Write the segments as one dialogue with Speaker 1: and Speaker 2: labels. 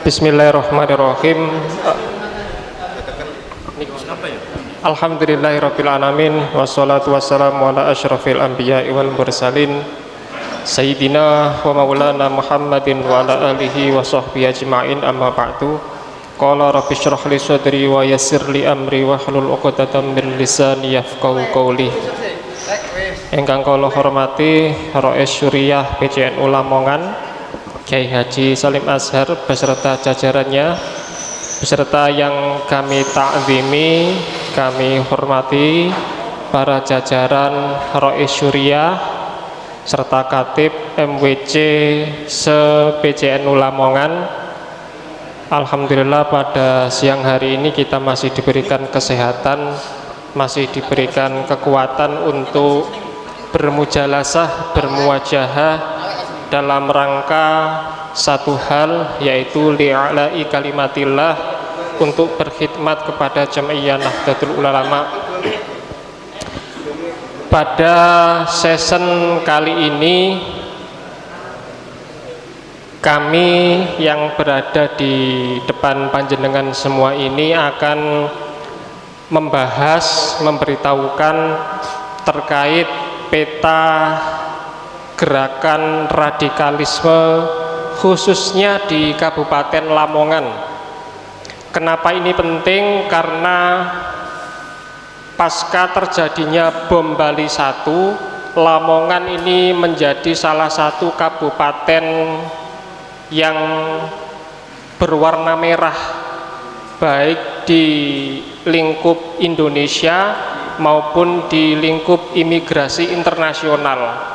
Speaker 1: Bismillahirrahmanirrahim. Alhamdulillahirabbil alamin wassalatu wassalamu ala asyrafil anbiya'i wal mursalin sayyidina wa maulana Muhammadin wa ala alihi wa sahbihi ajma'in, amma ba'du. Qala rabbi shrah li sadri wa yassir li amri wa hlul 'uqdatam min lisani yafqahu qawli. Ingkang kula hormati Rais Syuriah PCNU Lamongan Kyai Haji Salim Azhar beserta jajarannya, beserta yang kami ta'zimi, kami hormati para jajaran Rais Syuriah serta Katib MWC se-PCNU Lamongan. Alhamdulillah pada siang hari ini kita masih diberikan kesehatan, masih diberikan kekuatan untuk bermujalasah, bermuwajahah dalam rangka satu hal, yaitu li'ala'i kalimatillah, untuk berkhidmat kepada Jam'iyah Nahdlatul Ulama. Pada season kali ini kami yang berada di depan panjenengan semua ini akan membahas, memberitahukan terkait peta gerakan radikalisme khususnya di Kabupaten Lamongan. Kenapa ini penting? Karena pasca terjadinya bom Bali 1, Lamongan ini menjadi salah satu kabupaten yang berwarna merah, baik di lingkup Indonesia maupun di lingkup imigrasi internasional.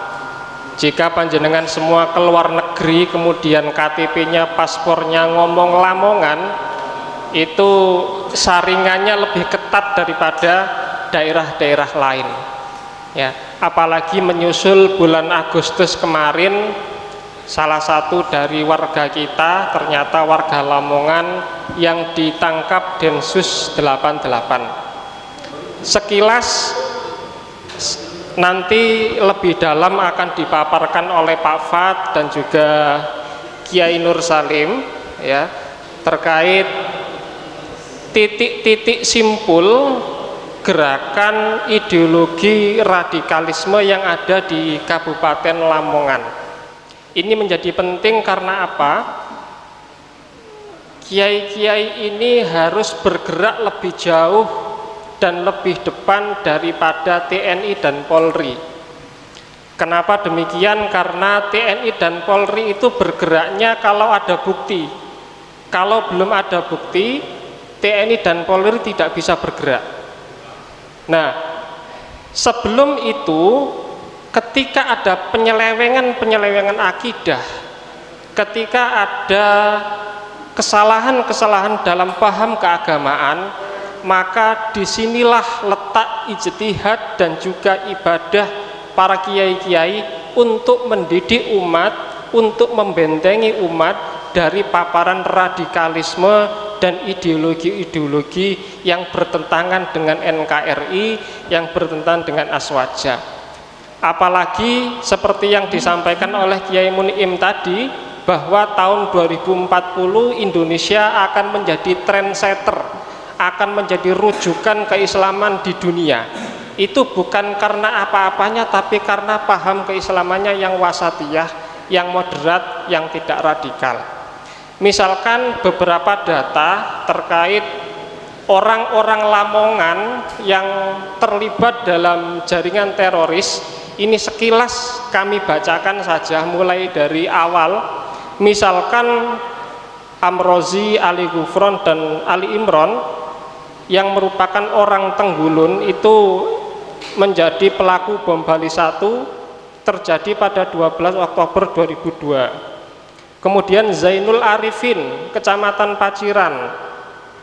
Speaker 1: Jika panjenengan semua keluar negeri kemudian KTP-nya, paspornya ngomong Lamongan, itu saringannya lebih ketat daripada daerah-daerah lain. Ya, apalagi menyusul bulan Agustus kemarin, salah satu dari warga kita, ternyata warga Lamongan, yang ditangkap Densus 88. Sekilas nanti lebih dalam akan dipaparkan oleh Pak Fad dan juga Kiai Nur Salim, ya, terkait titik-titik simpul gerakan ideologi radikalisme yang ada di Kabupaten Lamongan. Ini menjadi penting karena apa? Kiai-kiai ini harus bergerak lebih jauh dan lebih depan daripada TNI dan Polri. Kenapa demikian? Karena TNI dan Polri itu bergeraknya kalau ada bukti. Kalau belum ada bukti, TNI dan Polri tidak bisa bergerak. Nah, sebelum itu, ketika ada penyelewengan akidah, ketika ada kesalahan-kesalahan dalam paham keagamaan, maka disinilah letak ijtihad dan juga ibadah para kiai-kiai untuk mendidik umat, untuk membentengi umat dari paparan radikalisme dan ideologi-ideologi yang bertentangan dengan NKRI, yang bertentangan dengan Aswaja. Apalagi seperti yang disampaikan oleh Kiai Mun'im tadi, bahwa tahun 2040 Indonesia akan menjadi trendsetter, akan menjadi rujukan keislaman di dunia. Itu bukan karena apa-apanya, tapi karena paham keislamannya yang wasatiyah, yang moderat, yang tidak radikal. Misalkan beberapa data terkait orang-orang Lamongan yang terlibat dalam jaringan teroris, ini sekilas kami bacakan saja mulai dari awal. Misalkan Amrozi, Ali Gufron, dan Ali Imron yang merupakan orang Tenggulun itu menjadi pelaku bom Bali 1, terjadi pada 12 Oktober 2002. Kemudian Zainul Arifin, Kecamatan Paciran,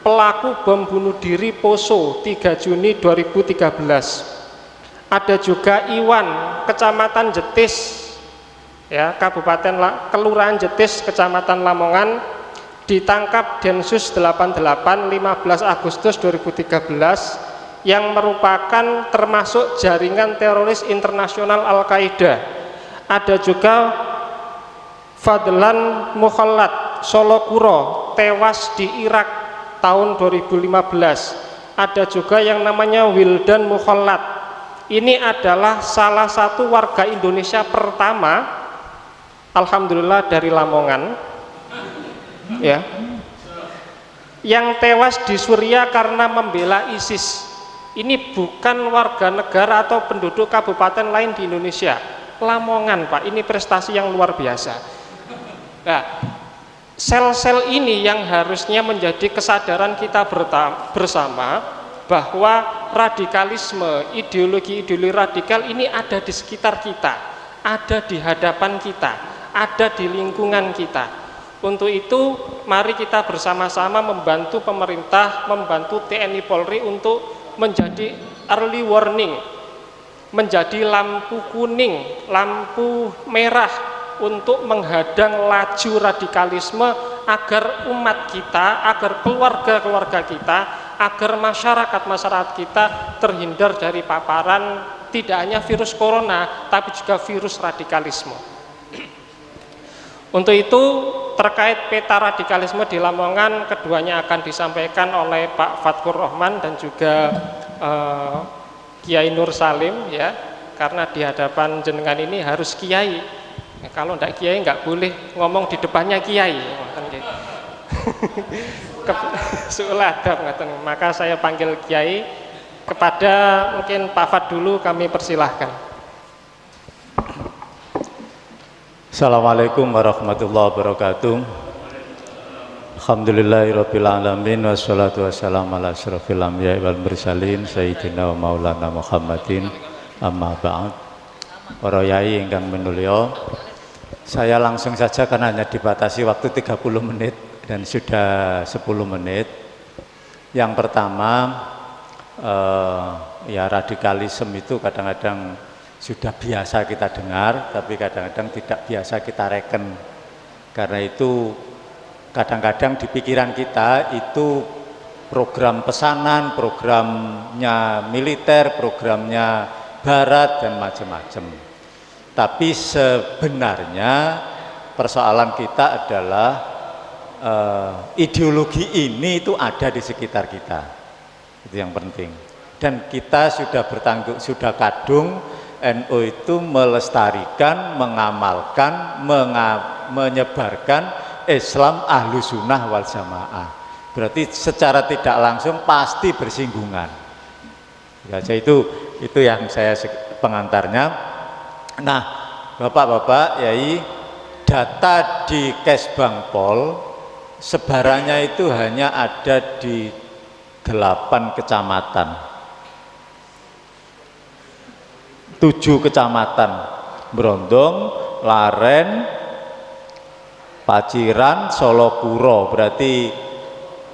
Speaker 1: pelaku bom bunuh diri Poso 3 Juni 2013. Ada juga Iwan, Kecamatan Jetis, ya, Kelurahan Jetis, Kecamatan Lamongan, ditangkap Densus 88 15 Agustus 2013, yang merupakan termasuk jaringan teroris internasional Al-Qaeda. Ada juga Fadlan Mukhallad Solokuro tewas di Irak tahun 2015. Ada juga yang namanya Wildan Mukhallad. Ini adalah salah satu warga Indonesia pertama, alhamdulillah, dari Lamongan, ya, yang tewas di Suriah karena membela ISIS. Ini bukan warga negara atau penduduk kabupaten lain di Indonesia, Lamongan, Pak. Ini prestasi yang luar biasa. Nah, sel-sel ini yang harusnya menjadi kesadaran kita bersama bahwa radikalisme, ideologi-ideologi radikal ini ada di sekitar kita, ada di hadapan kita, ada di lingkungan kita. Untuk itu mari kita bersama-sama membantu pemerintah, membantu TNI Polri untuk menjadi early warning, menjadi lampu kuning, lampu merah untuk menghadang laju radikalisme agar umat kita, agar keluarga-keluarga kita, agar masyarakat-masyarakat kita terhindar dari paparan tidak hanya virus corona tapi juga virus radikalisme. Untuk itu terkait peta radikalisme di Lamongan, keduanya akan disampaikan oleh Pak Fatkur Rahman dan juga Kiai Nur Salim, ya, karena di hadapan jenengan ini harus kiai. Kalau tidak kiai nggak boleh ngomong di depannya kiai. Maka saya panggil kiai. Kepada mungkin Pak Fat dulu kami persilahkan.
Speaker 2: Assalamualaikum warahmatullahi wabarakatuh. Alhamdulillahirabbil alamin wassalatu wassalamu ala asyrofil anbiya'i wal mursalin sayyidina wa maulana Muhammadin, amma ba'd. Para yai ingkang minulya, saya langsung saja karena hanya dibatasi waktu 30 menit dan sudah 10 menit. Yang pertama, ya, radikalisme itu kadang-kadang sudah biasa kita dengar, tapi kadang-kadang tidak biasa kita reken. Karena itu kadang-kadang di pikiran kita itu program pesanan, programnya militer, programnya barat dan macam-macam. Tapi sebenarnya persoalan kita adalah ideologi ini itu ada di sekitar kita. Itu yang penting. Dan kita sudah kadung NU itu melestarikan, mengamalkan, menyebarkan Islam ahlu sunnah wal jamaah. Berarti secara tidak langsung pasti bersinggungan. Ya, itu yang saya pengantarnya. Nah, Bapak-bapak, Yai, data di Kesbangpol sebarannya itu hanya ada di 8 kecamatan. 7 kecamatan, Brondong, Laren, Paciran, Solokuro, berarti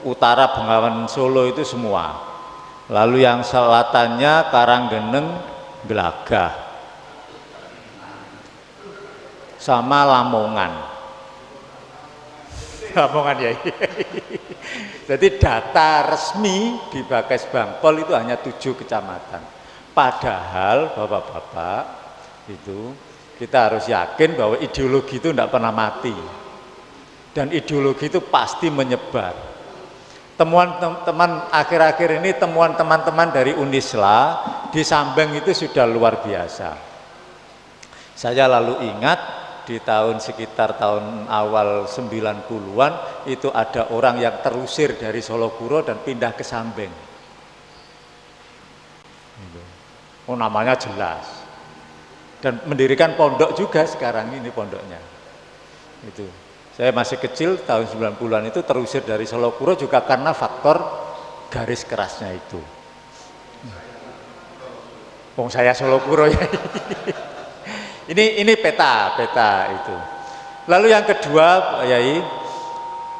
Speaker 2: utara Bengawan Solo itu semua. Lalu yang selatannya Karanggeneng, Glagah, sama Lamongan. Lamongan, ya. Jadi data resmi di Kesbangpol itu hanya 7 kecamatan. Padahal Bapak-bapak, itu kita harus yakin bahwa ideologi itu tidak pernah mati dan ideologi itu pasti menyebar. Temuan teman akhir-akhir ini, temuan teman-teman dari Unisla di Sambeng itu sudah luar biasa. Saya lalu ingat di sekitar tahun awal 90-an itu ada orang yang terusir dari Solokuro dan pindah ke Sambeng. Oh, namanya jelas, dan mendirikan pondok juga sekarang ini pondoknya. Itu saya masih kecil tahun 90-an itu terusir dari Solokuro juga karena faktor garis kerasnya itu. Saya Solokuro, ya. Ini peta itu. Lalu yang kedua, Yai,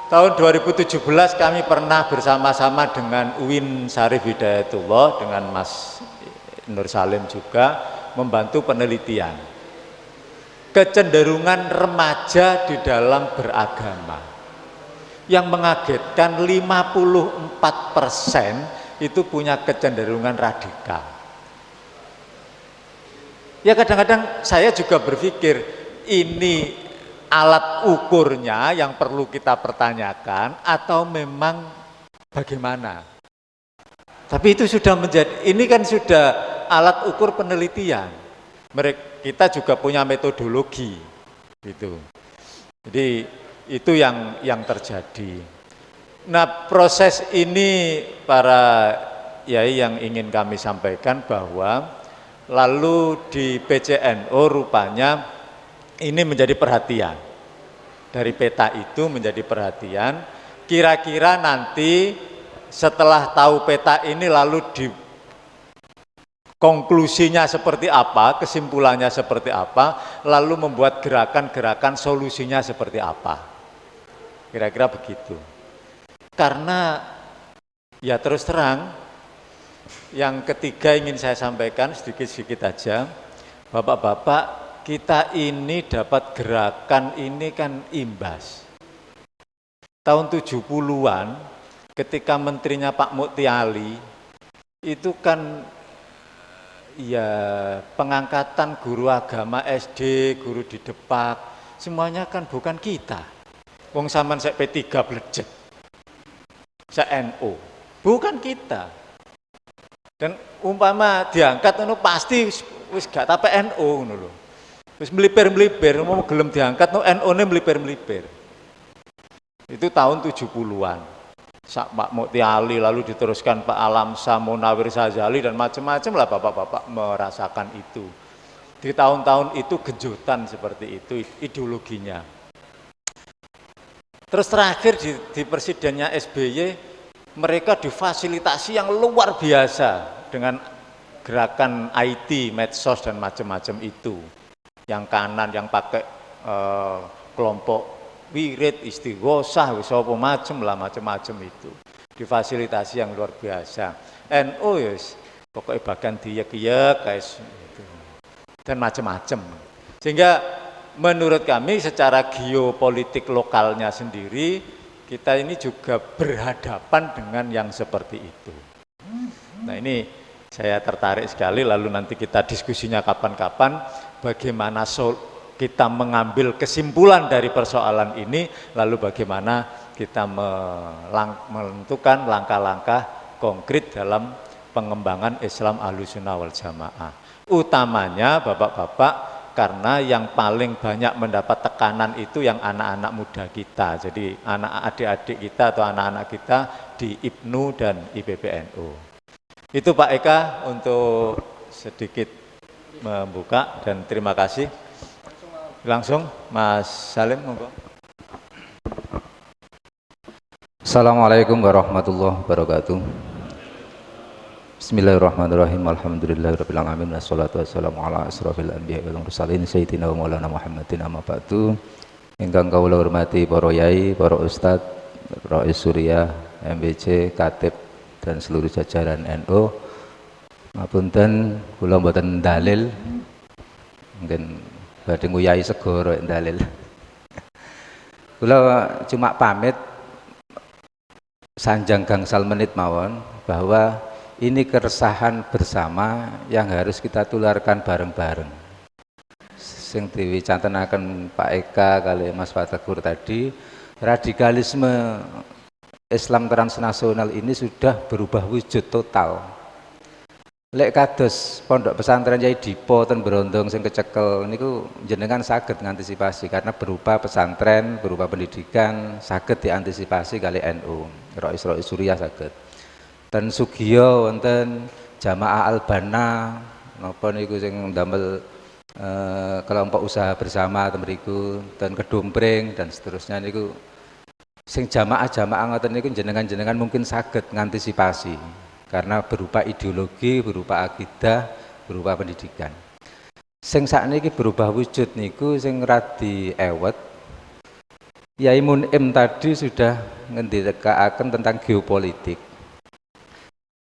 Speaker 2: tahun 2017 kami pernah bersama-sama dengan UIN Syarif Hidayatullah dengan Mas Nur Salim juga membantu penelitian kecenderungan remaja di dalam beragama. Yang mengagetkan 54% itu punya kecenderungan radikal. Ya, kadang-kadang saya juga berpikir ini alat ukurnya yang perlu kita pertanyakan atau memang bagaimana? Tapi itu sudah menjadi, ini kan sudah alat ukur penelitian. Kita juga punya metodologi, gitu. Jadi itu yang terjadi. Nah, proses ini para yai yang ingin kami sampaikan bahwa lalu di PCNO rupanya ini menjadi perhatian. Dari peta itu menjadi perhatian. Kira-kira nanti setelah tahu peta ini lalu di konklusinya seperti apa, kesimpulannya seperti apa, lalu membuat gerakan-gerakan solusinya seperti apa. Kira-kira begitu. Karena ya terus terang, yang ketiga ingin saya sampaikan sedikit-sedikit aja, Bapak-bapak, kita ini dapat gerakan ini kan imbas. Tahun 70-an ketika menterinya Pak Mukti Ali itu kan ya pengangkatan guru agama SD, guru di Depak, semuanya kan bukan kita. Wong sampean sek P3 blejet. Sek NU, bukan kita. Dan umpama diangkat itu pasti wis gak tape NU ngono lho. Wis mlipir-mlipir, mau gelem diangkat NU-ne mlipir-mlipir. Itu tahun 70-an. Sak Pak Mukti Ali lalu diteruskan Pak Alamsa, Munawir Sazali dan macam-macam lah bapak-bapak merasakan itu. Di tahun-tahun itu kejutan seperti itu ideologinya. Terus terakhir di presidennya SBY mereka difasilitasi yang luar biasa dengan gerakan IT, medsos dan macam-macam itu. Yang kanan yang pakai kelompok wirid, istighosah, apa macam itu. Difasilitasi yang luar biasa. NU yes, pokoknya bahkan diyek-yek guys gitu. Dan macam-macam. Sehingga menurut kami secara geopolitik lokalnya sendiri kita ini juga berhadapan dengan yang seperti itu. Nah ini saya tertarik sekali, lalu nanti kita diskusinya kapan-kapan bagaimana kita mengambil kesimpulan dari persoalan ini, lalu bagaimana kita menentukan langkah-langkah konkret dalam pengembangan Islam Ahlussunnah wal Jamaah. Utamanya Bapak-bapak, karena yang paling banyak mendapat tekanan itu yang anak-anak muda kita. Jadi anak adik-adik kita atau anak-anak kita di IPNU dan IPPNU. Itu Pak Eka untuk sedikit membuka dan terima kasih. Langsung Mas Salim, monggo.
Speaker 3: Assalamualaikum warahmatullahi wabarakatuh. Bismillahirrahmanirrahim. Alhamdulillahirabbil alamin wassalatu wassalamu ala asrofil anbiya'i wal mursalin sayyidina wa maulana Muhammadin amma ba'du. Ingkang kawula hormati para yai, para ustadz, Rais Surya, MBC, Katib dan seluruh jajaran NU. Ngapunten kula mboten dalil. Mungkin badhe nguyai segara dalil. Kula cuma pamit sanjang gangsal menit mawon bahwa ini keresahan bersama yang harus kita tularkan bareng-bareng. Sing diwicantenaken Pak Eka kali Mas Fatagur tadi, radikalisme Islam transnasional ini sudah berubah wujud total. Lek kados pondok pesantren Yai Dipo ten Brondong sing kecekel niku jenengan saged ngantisipasi karena berupa pesantren, berupa pendidikan saged diantisipasi kali NU. Rais Surya saged. Dan Sugiyo wonten Jamaah Al-Bana napa niku sing ndamel kelompok usaha bersama temriku dan Kedompring dan seterusnya niku sing jamaah-jamaah ngoten niku jenengan-jenengan mungkin saged ngantisipasi karena berupa ideologi, berupa akidah, berupa pendidikan. Sing sakniki berubah wujud niku sing radi ewet. Yai Munim tadi sudah ngendikaaken tentang geopolitik.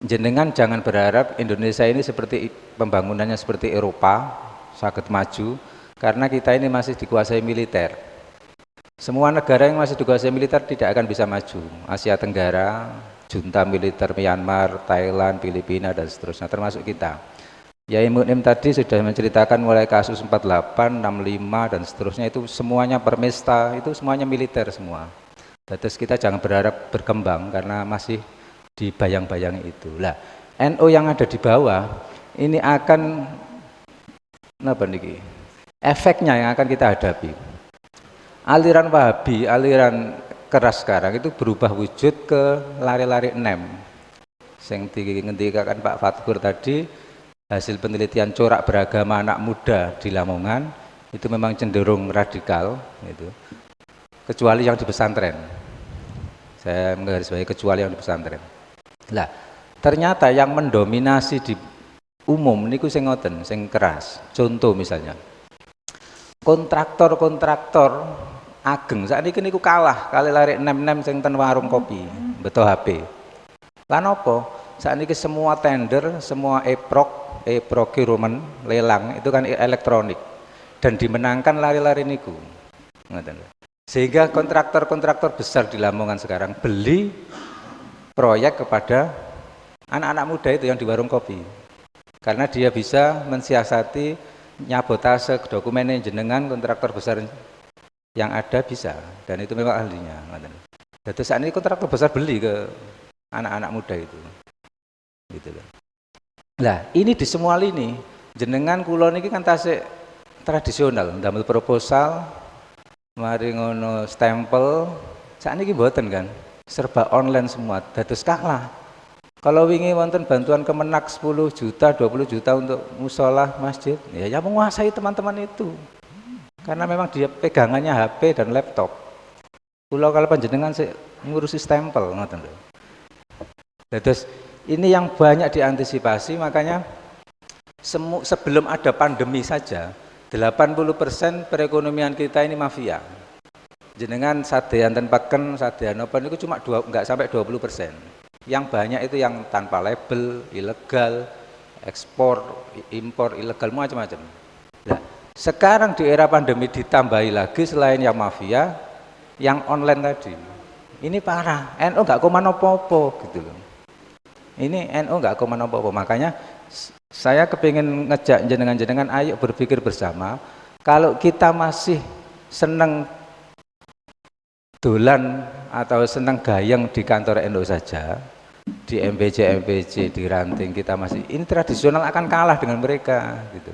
Speaker 3: Jenengan jangan berharap Indonesia ini seperti pembangunannya seperti Eropa, sangat maju, karena kita ini masih dikuasai militer. Semua negara yang masih dikuasai militer tidak akan bisa maju. Asia Tenggara, junta militer Myanmar, Thailand, Filipina dan seterusnya, termasuk kita. Yai Mu'nim tadi sudah menceritakan mulai kasus 48, 65 dan seterusnya, itu semuanya permesta, itu semuanya militer semua. Terus kita jangan berharap berkembang karena masih di bayang-bayang itu. Lah, NU yang ada di bawah ini akan apa niki? Efeknya yang akan kita hadapi. Aliran Wahabi, aliran keras sekarang itu berubah wujud ke lari-lari nem. Yang dikatakan Pak Fatkur tadi, hasil penelitian corak beragama anak muda di Lamongan itu memang cenderung radikal gitu. Kecuali yang di pesantren. Saya menggarisbawahi kecuali yang di pesantren. Lah, ternyata yang mendominasi di umum niku sing ngoten, sing keras. Contoh misalnya, kontraktor ageng saat ini niku kalah kali lari nem sing ten warung kopi, beto HP. Lan apa? Saat ini semua tender, semua e-procurement, lelang itu kan elektronik dan dimenangkan lari-lari niku. Ngoten. Sehingga kontraktor besar di Lamongan sekarang beli proyek kepada anak-anak muda itu yang di warung kopi. Karena dia bisa mensiasati nyabotase dokumen jenengan, kontraktor besar yang ada bisa, dan itu memang ahlinya. Jadi saat ini kontraktor besar beli ke anak-anak muda itu. Gitu loh. Nah, ini di semua lini jenengan kulon ini kan tasik tradisional, ndamel proposal, mari ngono stempel, saat ini mboten kan, serba online semua, dados kalah. Kalau wingi wonten bantuan Kemenak 10 juta, 20 juta untuk musola masjid, ya yang menguasai teman-teman itu. Karena memang dia pegangannya HP dan laptop. Kalau panjenengan ngurusi stempel ngoten lho. Terus ini yang banyak diantisipasi, makanya sebelum ada pandemi saja 80% perekonomian kita ini mafia. Jenengan sadean ten peken, sadean apa niku cuma enggak sampai 20%. Yang banyak itu yang tanpa label, ilegal, ekspor, impor ilegal, macam-macam. Nah, sekarang di era pandemi ditambahi lagi selain yang mafia, yang online tadi. Ini parah. NU enggak koman apa-apa gitu loh. Ini NU enggak koman apa-apa. Makanya saya kepingin ngejak jenengan-jenengan ayo berpikir bersama. Kalau kita masih seneng dolan atau senang gayeng di kantor NU saja, di MPC di ranting kita masih ini tradisional akan kalah dengan mereka gitu.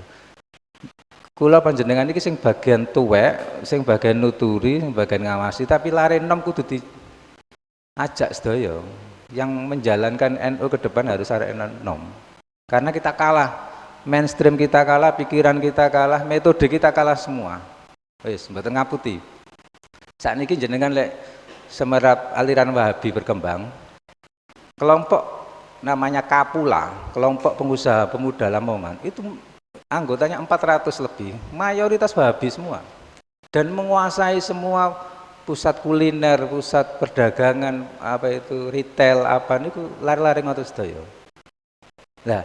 Speaker 3: Kula panjenengan iki sing bagian tuwek, sing bagian nuturi, sing bagian ngawasi, tapi lare enom kudu diajak sedaya. Yang menjalankan NU ke depan harus arek enom. Karena kita kalah, mainstream kita kalah, pikiran kita kalah, metode kita kalah semua. Wis mboten ngaputi. Saat ini jenengan lek semerap aliran Wahabi berkembang, kelompok namanya Kapula, kelompok pengusaha pemuda Lamongan, itu anggotanya 400 lebih, mayoritas Wahabi semua, dan menguasai semua pusat kuliner, pusat perdagangan, apa itu retail, apa niku lari-lari ngoten sedaya. Lah,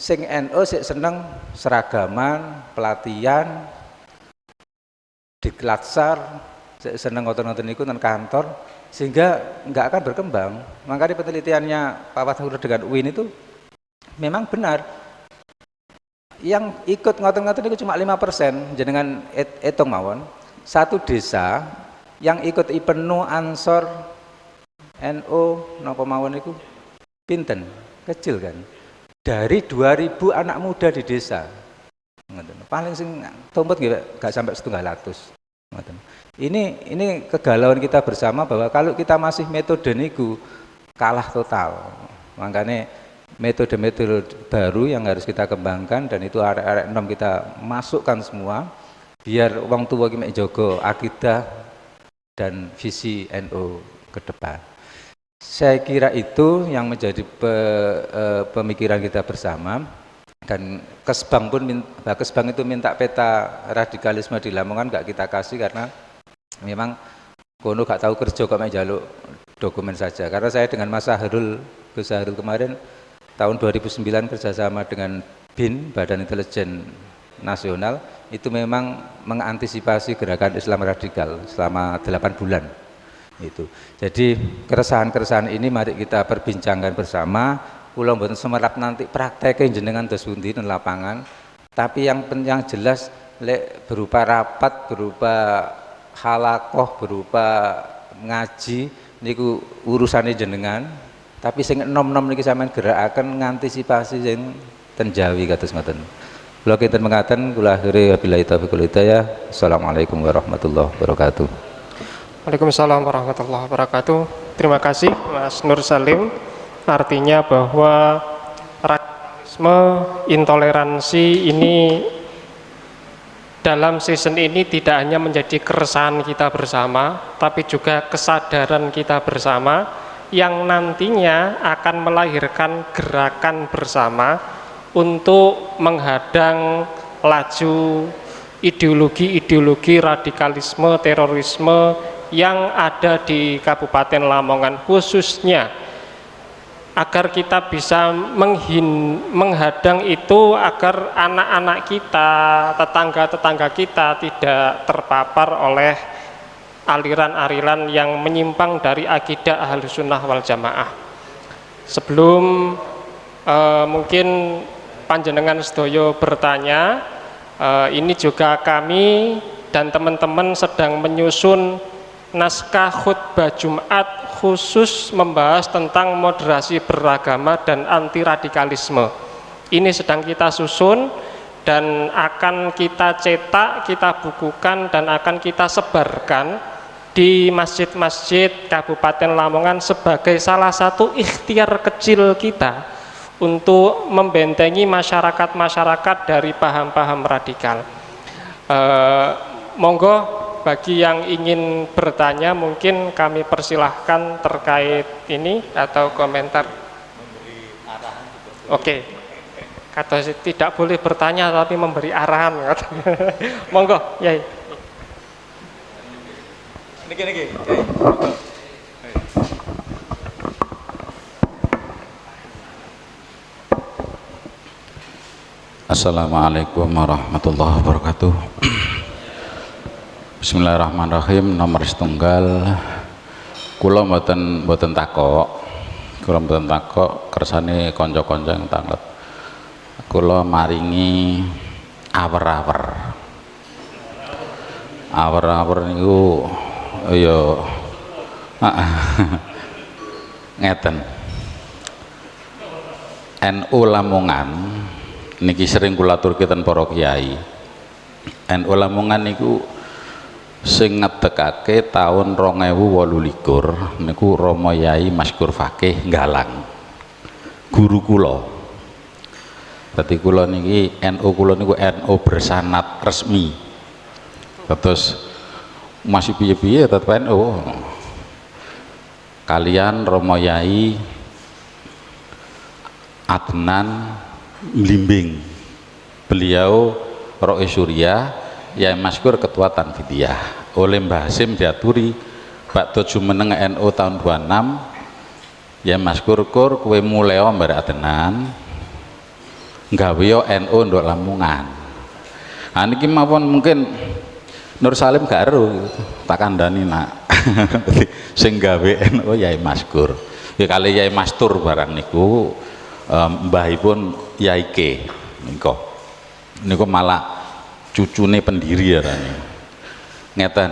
Speaker 3: sing NU sik seneng seragaman, pelatihan, diklatsar, seneng ngoten-ngoten niku nang kantor, sehingga nggak akan berkembang. Makanya penelitiannya Pak Fatkur dengan UIN itu memang benar. Yang ikut ngoten-ngoten itu cuma 5%, jenengan hitung mawon. Satu desa yang ikut IPENU, Ansor, NU, napa mawon itu pinten? Kecil kan. Dari 2000 anak muda di desa. Paling sing tumpet nggak sampai 700. Ini kegalauan kita bersama bahwa kalau kita masih metode niku kalah total. Makanya metode-metode baru yang harus kita kembangkan, dan itu arek-arek enom kita masukkan semua biar wong tua ki mek jaga akidah dan visi NU ke depan. Saya kira itu yang menjadi pemikiran kita bersama. Dan Kesbang itu minta peta radikalisme di Lamongan nggak kita kasih karena memang kono gak tahu kerja kok mek njaluk dokumen saja. Karena saya dengan Mas Gus Sahrul kemarin tahun 2009 kerjasama dengan BIN, Badan Intelijen Nasional, itu memang mengantisipasi gerakan Islam radikal selama 8 bulan. Itu. Jadi keresahan-keresahan ini mari kita perbincangkan bersama, kula mboten semerap nanti prakteknya jenengan dos pundi nang lapangan, tapi yang jelas lek berupa rapat, berupa halakoh, berupa ngaji niku urusane jenengan, tapi sing enom-enom niki sampean gerakaken ngantisipasi sing ten Jawi kados ngoten. Kula kinten mekaten, kula akhiri wabillahi taufiq wal hidayah. Assalamualaikum warahmatullahi wabarakatuh.
Speaker 1: Waalaikumsalam warahmatullahi wabarakatuh. Terima kasih Mas Nur Salim. Artinya bahwa radikalisme, intoleransi ini dalam season ini tidak hanya menjadi keresahan kita bersama, tapi juga kesadaran kita bersama yang nantinya akan melahirkan gerakan bersama untuk menghadang laju ideologi-ideologi radikalisme, terorisme yang ada di Kabupaten Lamongan khususnya, agar kita bisa menghadang itu agar anak-anak kita, tetangga-tetangga kita tidak terpapar oleh aliran-aliran yang menyimpang dari akidah Ahlussunnah wal Jamaah. Sebelum mungkin panjenengan sedoyo bertanya, ini juga kami dan teman-teman sedang menyusun naskah khutbah Jumat khusus membahas tentang moderasi beragama dan anti radikalisme. Ini sedang kita susun dan akan kita cetak, kita bukukan dan akan kita sebarkan di masjid-masjid Kabupaten Lamongan sebagai salah satu ikhtiar kecil kita untuk membentengi masyarakat-masyarakat dari paham-paham radikal. Monggo bagi yang ingin bertanya mungkin kami persilahkan terkait ini atau komentar. Oke, kata tidak boleh bertanya tapi memberi arahan. Monggo, Yai.
Speaker 2: Niki.
Speaker 4: Assalamualaikum warahmatullahi wabarakatuh. Bismillahirrahmanirrahim. Nomor setunggal, kula mboten takok, kersane kanca-kanca yang tanglet. Kula maringi awer-awer niku ya ngeten. NU Lamongan niki sering kula aturke ten para kiai. NU Lamongan niku sing ngedekake tahun 2028 niku Rama Yai Maskur Fakih Galang, guru kula. Dadi kula niki NU kula niku NU bersanad resmi. Terus masih piye-piye tetep NU. Kalian Rama Yai Adnan Blimbing, beliau Roe Surya, Yai Maskur Ketua Tanfidiyah, oleh Mbah Hasim diaturi bakdo jumeneng NU tahun 26, Yai Maskur kur kue muleo mbak Adnan nggawe NU ndok Lamongan. Nah niki mawon mungkin Nur Salim gak ero tak kandhani nak sing gawe NU Yai Maskur ya kali Yai Mastur barang niku mbahipun Yai Ke niku malah cucune pendiri ya rani. Ngeten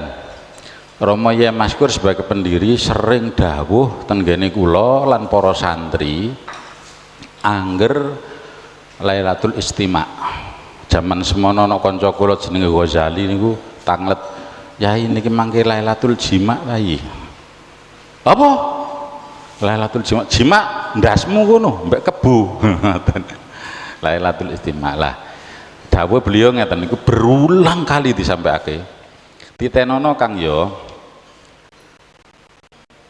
Speaker 4: Romo Yai Maskur sebagai pendiri sering dawuh ten gene kula lan para santri angger Lailatul Istima. Zaman semono ana kanca kula jenenge Ghazali niku tanglet Yai niki mangke Lailatul Jima Yai. Apa? Lailatul Jima ndasmu kono mbek kebu. Lailatul Istima lah. Dawuh beliau ngeten niku berulang kali disampaiake. Ditenono Kang yo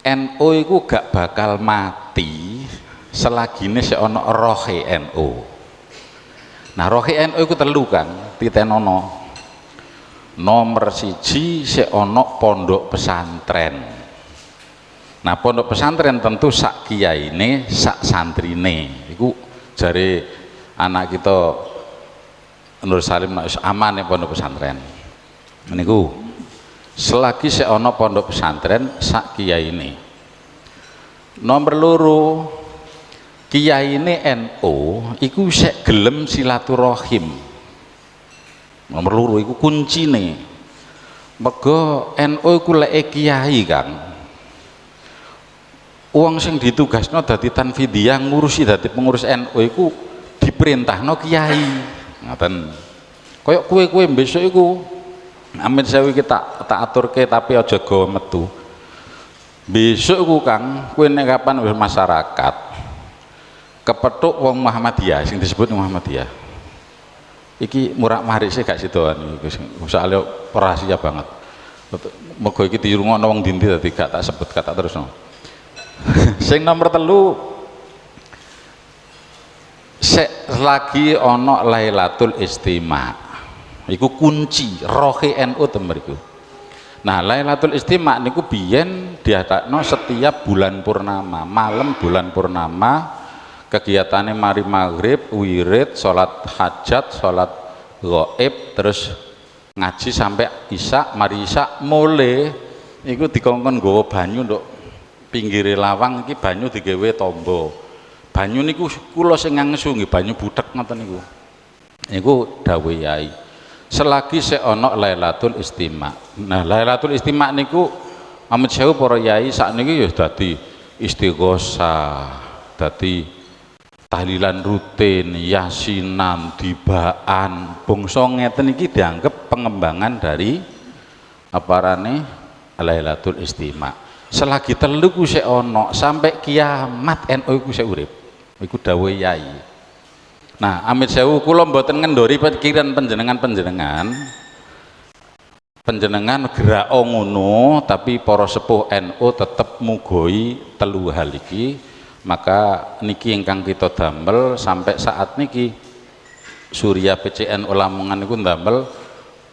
Speaker 4: NU iku gak bakal mati selagine sik ana rohe NU. Nah rohe NU iku telu Kang, ditenono. Nomor siji sik ana pondok pesantren. Nah pondok pesantren tentu sak kiyaine, sak santrine. Iku jare anak kita Nur Salim aman ya pondok pesantren. Niku selagi sik ana pondok pesantren sak kiyaine. Nomor loro kiai ini NU iku sek gelem silaturahim. Nomor loro iku kuncine. Mergo NU iku lek kiai Kang. Wong sing ditugasno dadi tanfidiyah ngurusi dadi pengurus NU iku diperintahno kiai. Ngoten. Kayak kue besok iku amin sewu kita tak aturke tapi aja gawa metu. Besok iku Kang, kue nek kapan wis masyarakat kepethuk wong Muhammadiyah sing disebut Muhammadiyah. Iki murak marik sih gak sidoan iki soalnya rahasia banget. Mergo iki dirungokno wong dindi dadi gak tak sebut kata terusno. Sing nomor 3 lagi ana Lailatul Istima. Iku kunci rohe NU temeriku. Nah, Lailatul Istima niku biyen diadakno setiap bulan purnama, malam bulan purnama kegiatannya mari maghrib, wirid, sholat hajat, sholat gaib, terus ngaji sampai isya, mari isya mulai iku dikongkon nggawa banyu nduk pinggire lawang iki banyu digawe tombo. Banyu niku kula sing ngangsu nggih banyu buthek ngoten niku. Niku dawuh yai. Selagi sik ana Lailatul Istima. Nah, Lailatul Istima niku amit sewu para yai sakniki ya dadi istighosah, dadi tahlilan rutin, yasinan, dibaan, bangsa ngeten iki dianggap pengembangan dari aparane Lailatul Istima. Selagi telu ku sik ana sampai kiamat NU iku sik urip. Iku dawuh yai. Nah, amit sewu kula mboten ngendori pikiran panjenengan gerak ngono, tapi para sepuh NU tetep mugoi telu hal iki. Maka niki ingkang kita damel sampai saat niki Surya PCN Lamongan niku damel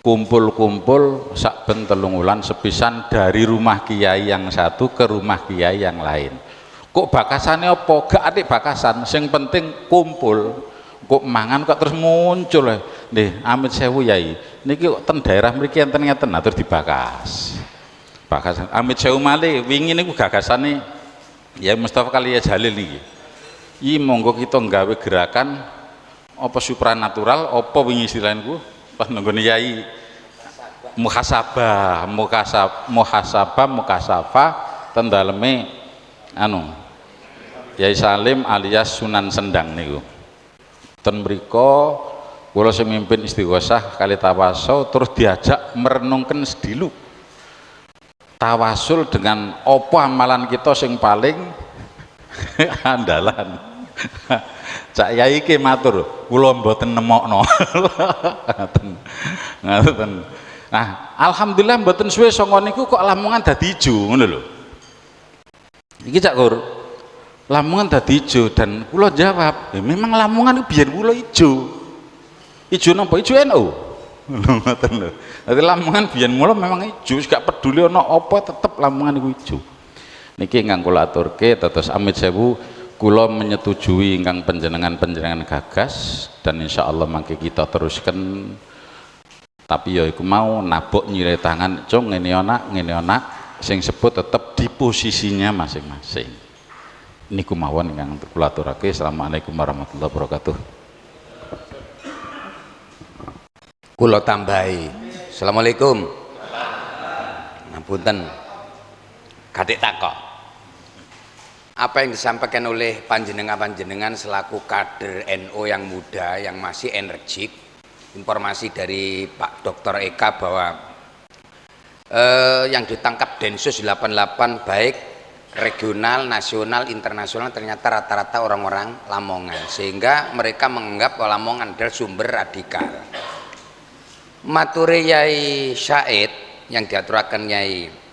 Speaker 4: kumpul-kumpul saben 3 wulan sepisan dari rumah kiai yang satu ke rumah kiai yang lain. Kok bakasane apa? Gak atik bakasan, sing penting kumpul. Kok mangan kok terus muncul nggih amit sewu yai niki kok ten daerah mriki enten ngeten terus dibakas. Bakasan amit sewu malih wingi niku gagasane ya Mustafa Kaliya Jalil niki. Iki monggo kita nggawe gerakan apa supranatural apa wingi istilahku pas nggone yai muhasabah ten daleme anu Yai Salim alias Sunan Sendang niku. Ten mriko kula sing mimpin istighosah kali tawasul terus diajak merenungkan sedilu tawasul dengan apa amalan kita sing paling andalan. Cak Yai ki matur kula mboten nemokno. Ngoten. Nah, alhamdulillah mboten suwe sanga niku kok Lamongan dadi ijo ngono lho. Iki Cak Kur, Lamongan dadi ijo dan kula jawab, memang Lamongan itu biar kula ijo. Ijo napa? Ijo NU. Ngoten lho. Dadi Lamongan biyen mula memang ijo, gak peduli ana apa tetep Lamongan iku ijo. Niki ingkang kula aturke dados amit sewu kula menyetujui ingkang panjenengan gagas dan insyaallah mangke kita teruskan. Tapi ya iku mau nabok nyire tangan, cung ngene ana sing sebut tetep di posisinya masing-masing. Niku mawon ingkang kula aturake. Assalamualaikum warahmatullahi wabarakatuh.
Speaker 5: Kula tambahi. Assalamualaikum. Ngapunten. Kadek takok. Apa yang disampaikan oleh panjenengan selaku kader NU yang muda yang masih energik, informasi dari Pak Dr. Eka bahwa yang ditangkap Densus 88 baik regional, nasional, internasional ternyata rata-rata orang-orang Lamongan, sehingga mereka menganggap bahwa Lamongan adalah sumber radikal. Mature Yai Said yang diaturakan Yai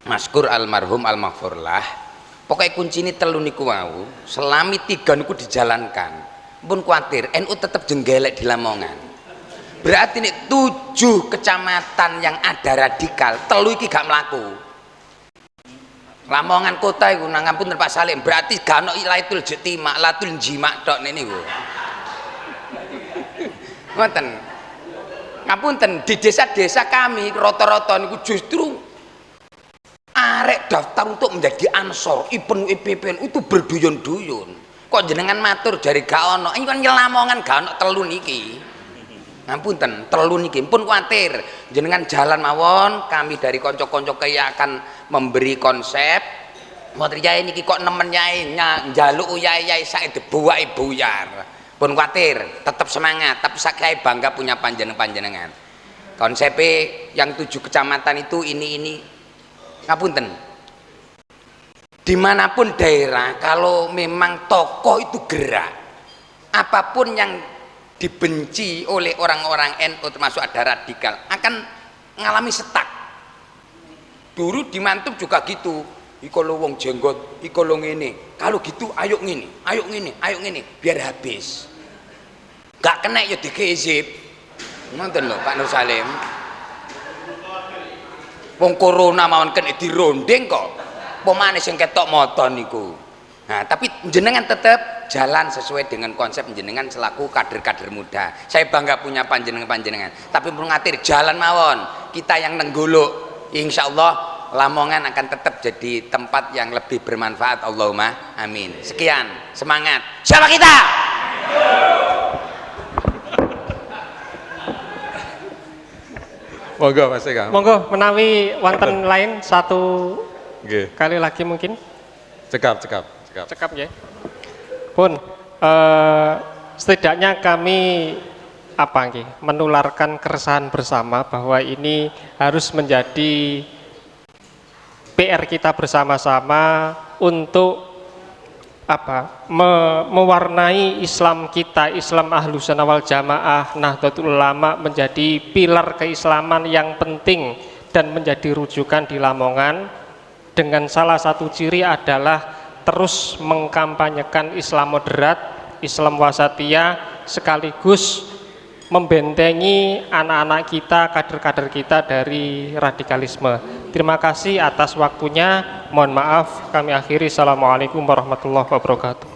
Speaker 5: Maskur almarhum almaghfurlah, pokoknya kunci ini telu niku wau, selami 3 niku dijalankan, pun kuatir NU tetap jenggelek di Lamongan. Berarti ini 7 kecamatan yang ada radikal, telu iki gak mlaku. Lamongan kota iku nang ngapunten Pak Salim, berarti gak ono Lailatul Istima, Lailatul Jimak tok niku. Ngoten. Ngapunten, di desa-desa kami rata-rata niku justru arek daftar untuk menjadi ansor, IPN, IPPN itu berduyun-duyun. Kok jenengan matur jari gak ono, ini kan Lamongan gak ono telu niki. Ngapunten, telu niki pun kuatir. Jenengan jalan mawon, kami dari konco-konco kaya akan memberi konsep. Mboten yai niki kok nemen yai njaluk yai saiki debuake buyar. Pun kuatir, tetap semangat, tapi saya bangga punya panjenengan. Konsep yang 7 kecamatan itu ini ngapunten. Dimanapun daerah, kalau memang tokoh itu gerak, apapun yang dibenci oleh orang-orang NU termasuk ada radikal akan mengalami setak. Dulu di Mantub juga gitu, iko lo wong jenggot, iko lo ngene, kalau gitu ayo ngene, biar habis. Gak kena ya dikezip, nonton loh Pak Nur Salim. Wong corona mawon kena dirondeng kok. Pemane sing ketok moto niku. Nah, tapi jenengan tetap jalan sesuai dengan konsep jenengan selaku kader-kader muda. Saya bangga punya panjenengan. Tapi mengatir jalan mawon. Kita yang nengguluk, insya Allah Lamongan akan tetap jadi tempat yang lebih bermanfaat. Allahumma amin. Sekian, semangat. Siapa kita?
Speaker 6: Monggo Mas Eka.
Speaker 1: Monggo menawi wonten lain satu
Speaker 6: Nggih.
Speaker 1: kali lagi mungkin.
Speaker 6: Cekap.
Speaker 1: Cekap ya. Pun setidaknya kami menularkan keresahan bersama bahwa ini harus menjadi PR kita bersama-sama untuk mewarnai Islam kita, Islam Ahlussunnah wal Jamaah, Nahdlatul Ulama menjadi pilar keislaman yang penting dan menjadi rujukan di Lamongan. Dengan salah satu ciri adalah terus mengkampanyekan Islam moderat, Islam wasatiyah, sekaligus membentengi anak-anak kita, kader-kader kita dari radikalisme. Terima kasih atas waktunya. Mohon maaf, kami akhiri. Assalamualaikum warahmatullahi wabarakatuh.